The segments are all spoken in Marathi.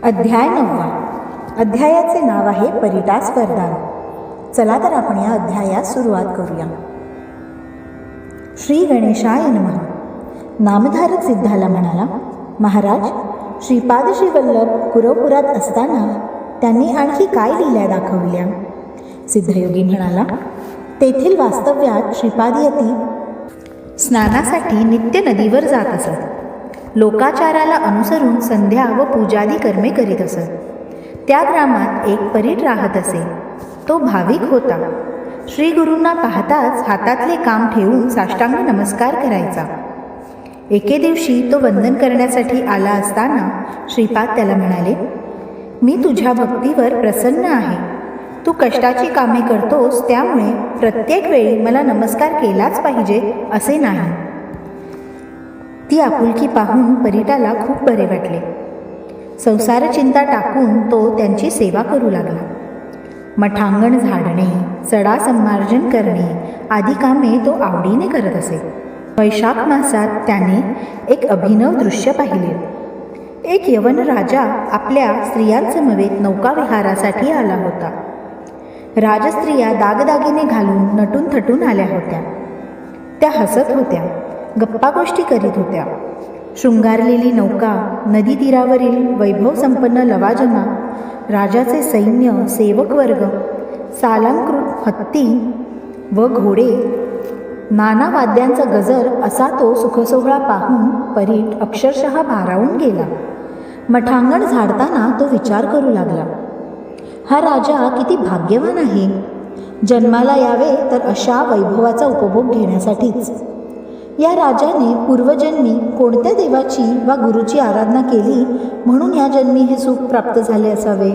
अध्याय 9. अध्यायाचे नाव आहे परिटास वरदान. चला तर आपण या अध्यायास सुरुवात करूया. श्री गणेशाय नमः. नामधारक सिद्धाला म्हणाला, महाराज, श्रीपाद श्रीवल्लभ कुरवपुरात असताना त्यांनी आणखी काय लीला दाखवल्या? सिद्धयोगी म्हणाला, तेथील वास्तव्यात श्रीपादयती स्नानासाठी नित्य नदीवर जात असत. लोकाचाराला अनुसरून संध्या व पूजादी कर्मे करीत असत. त्या ग्रामात एक परीट राहत असे. तो भाविक होता. श्री गुरूंना पाहताच हातातले काम ठेवून साष्टांग नमस्कार करायचा. एके दिवशी तो वंदन करण्यासाठी आला असताना श्रीपाद त्याला म्हणाले, मी तुझ्या भक्तीवर प्रसन्न आहे. तू कष्टाची कामे करतोस, त्यामुळे प्रत्येक वेळी मला नमस्कार केलाच पाहिजे असे नाही. ती आपुलकी पाहून परीटाला खूप बरे वाटले. संसार चिंता टाकून तो त्यांची सेवा करू लागला. मठांगण झाडणे, सडा संमार्जन करणे आदी कामे तो आवडीने करत असे. वैशाख मासात त्याने एक अभिनव दृश्य पाहिले. एक यवन राजा आपल्या स्त्रियांसमवेत नौकाविहारासाठी आला होता. राजस्त्रिया दागदागिने घालून नटून थटून आल्या होत्या. त्या हसत होत्या, गप्पा गोष्टी करीत होत्या. शृंगारलेली नौका, नदी तीरावरील वैभव संपन्न लवाजमा, राजाचे सैन्य, सेवक वर्ग, सालंकृत हत्ती व घोडे, नाना वाद्यांचा गजर असा तो सुखसोहळा पाहून परीट अक्षरशः भारावून गेला. मठांगण झाडताना तो विचार करू लागला, हा राजा किती भाग्यवान आहे. जन्माला यावे तर अशा वैभवाचा उपभोग घेण्यासाठीच. या राजाने पूर्वजन्मी कोणत्या देवाची वा गुरुची आराधना केली म्हणून या जन्मी हे सुख प्राप्त झाले असावे.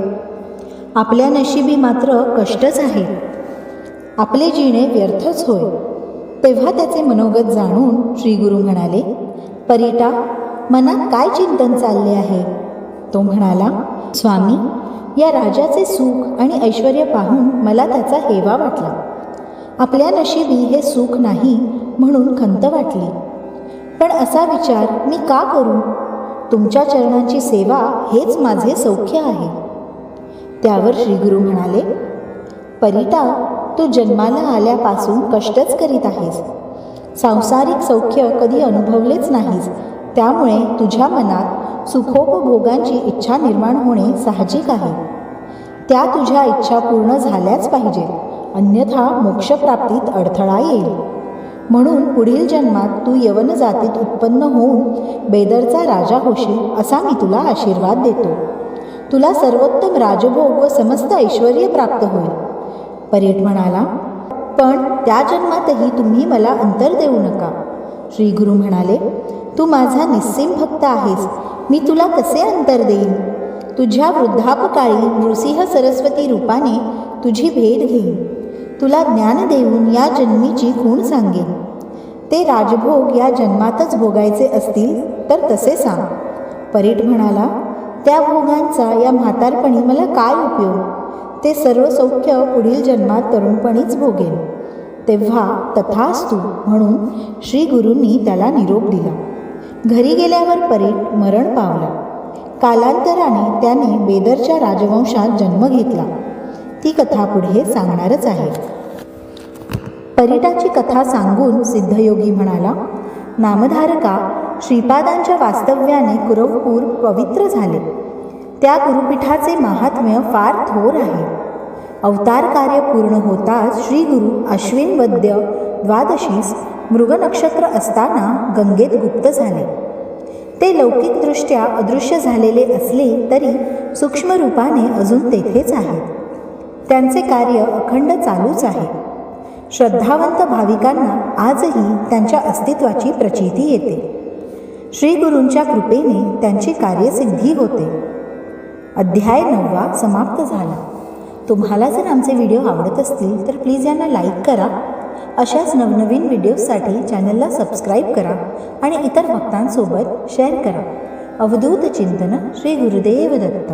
आपल्या नशिबी मात्र कष्टच आहे. आपले जिणे व्यर्थच होय. तेव्हा त्याचे मनोगत जाणून श्री गुरु म्हणाले, परीटा, मनात काय चिंतन चालले आहे? तो म्हणाला, स्वामी, या राजाचे सुख आणि ऐश्वर्य पाहून मला त्याचा हेवा वाटला. आपल्या नशिबी हे सुख नाही म्हणून खंत वाटली. पण असा विचार मी का करू? तुमच्या चरणांची सेवा हेच माझे सौख्य आहे. त्यावर श्रीगुरू म्हणाले, परीटा, तू जन्माला आल्यापासून कष्टच करीत आहेस. सांसारिक सौख्य कधी अनुभवलेच नाहीस. त्यामुळे तुझ्या मनात सुखोपभोगांची इच्छा निर्माण होणे साहजिक आहे. त्या तुझ्या इच्छा पूर्ण झाल्याच पाहिजे, अन्यथा मोक्षप्राप्तीत अडथळा येईल. म्हणून पुढील जन्मात तू यवन जातीत उत्पन्न होऊन बेदरचा राजा होशील असा मी तुला आशीर्वाद देतो. तुला सर्वोत्तम राजभोग व समस्त ऐश्वर्य प्राप्त होईल. परीट म्हणाला, पण त्या जन्मातही तुम्ही मला अंतर देऊ नका. श्री गुरु म्हणाले, तू माझा निस्सीम भक्त आहेस. मी तुला कसे अंतर देईन? तुझ्या वृद्धापकाळी नृसिंह सरस्वती रूपाने तुझी भेट घेईन. तुला ज्ञान देऊन या जन्मीची खूण सांगेन. ते राजभोग या जन्मातच भोगायचे असतील तर तसे सांग. परीट म्हणाला, त्या भोगांचा या म्हातारपणी मला काय उपयोग? ते सर्व सौख्य पुढील जन्मात तरुणपणीच भोगेन. तेव्हा तथास्तु म्हणून श्री गुरूंनी त्याला निरोप दिला. घरी गेल्यावर परीट मरण पावला. कालांतराने त्याने बेदरच्या राजवंशात जन्म घेतला. ती कथा पुढे सांगणारच आहे. परीटाची कथा सांगून सिद्धयोगी म्हणाला, नामधारका, श्रीपादांच्या वास्तव्याने कुरवपूर पवित्र झाले. त्या गुरुपीठाचे महात्म्य फार थोर आहे. अवतार कार्य पूर्ण होताच श्री गुरु अश्विन वद्य द्वादशीस मृग नक्षत्र असताना गंगेत गुप्त झाले. ते लौकिकदृष्ट्या अदृश्य झालेले असले तरी सूक्ष्म रूपाने अजून तेथेच आहेत. त्यांचे कार्य अखंड चालूच आहे. श्रद्धावंत भाविकांना आजही त्यांच्या अस्तित्वाची प्रचिती येते. श्री गुरूंच्या कृपेने त्यांची कार्यसिद्धी होते. अध्याय 9 समाप्त झाला. तुम्हाला जर आमचे व्हिडिओ आवडत असतील तर प्लीज यांना लाईक करा. अशाच नवनवीन व्हिडिओजसाठी चॅनलला सबस्क्राईब करा आणि इतर भक्तांसोबत शेअर करा. अवधूत चिंतन. श्री गुरुदेव दत्त.